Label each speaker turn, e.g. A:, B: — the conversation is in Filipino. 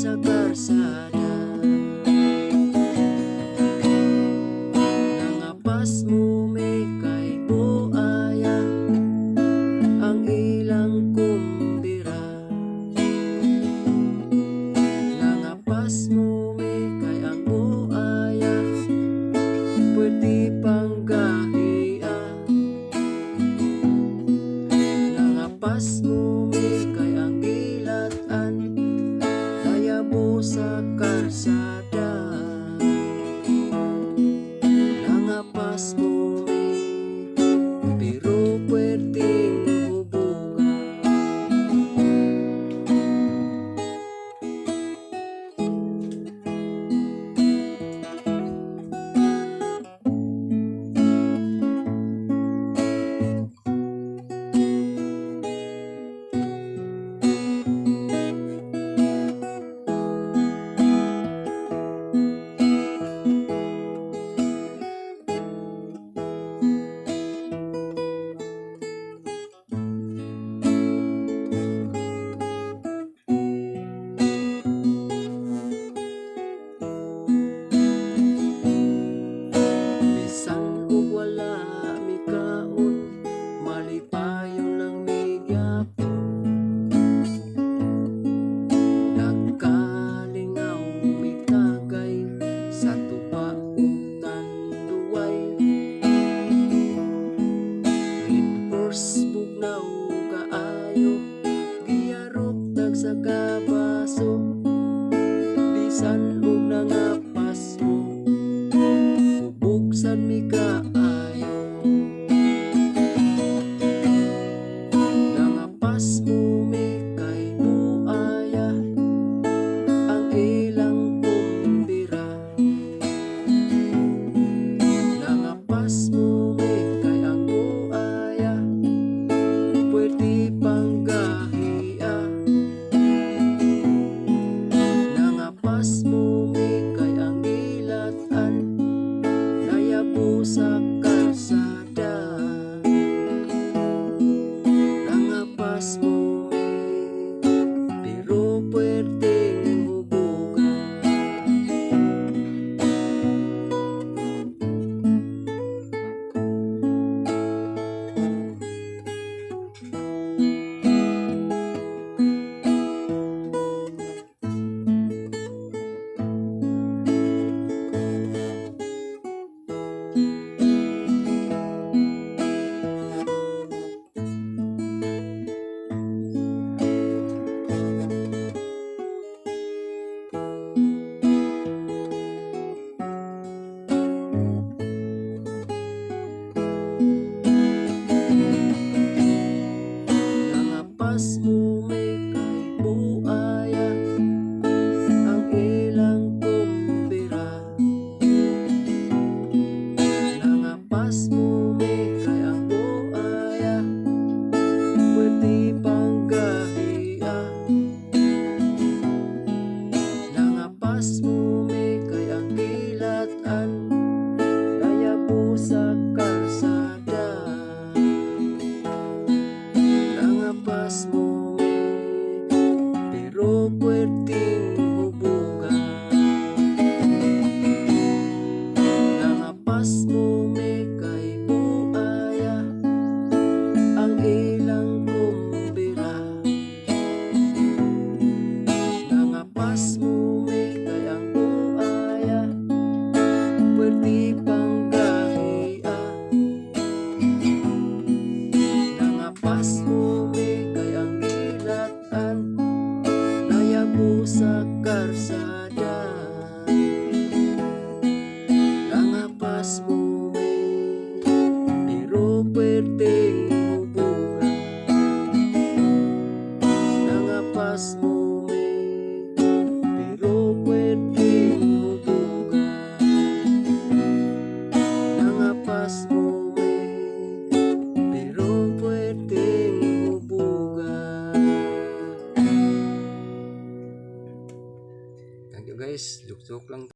A: sa karsada. Nangapas mo may kay buaya ang ilang kumbira. Nangapas mo may kay ang buaya pwede pang gahiya. Nangapas mo may kay ang gilatan layabo sa karsada. Nangapas mo pero pwedeng hubugan. Wala mi kaon, malipayon lang mi gyapon. Nagkalingaw mi tagay sa tupa ug tanduay. Red horse bugnaw kaayo, giyarok tagsa kabaso. Bisan ug nangapas mo, bubuksan mi kaayo. Nangapas mo mi kay buaya ang ilang kumbira. Nangapas mo mi kay ang buaya pwede pang gahiya. Nangapas mo mi kay ang gilatan layabo sa karsada. Nangapas mo pero pwedeng hubugan. Nangapas mo may kay buaya ang ilang kumbira. Nangapas mo may kay ang buaya pwede pang gahiya. Nangapas mo may kay ang gilatan layabo sa karsada. Nangapas mo pero pwedeng hubugan. Nangapas mo may kay buaya ang ilang kumbira. Nangapas mo may kay ang buaya pwede pang gahiya. Nangapas mo may kay ang gilatan layabo sa karsada. Nangapas mo pero pwedeng hubugan. Nangapas mo pero pwedeng hubugan. Nangapas mo pero pwedeng hubugan. Thank you guys, joke lang.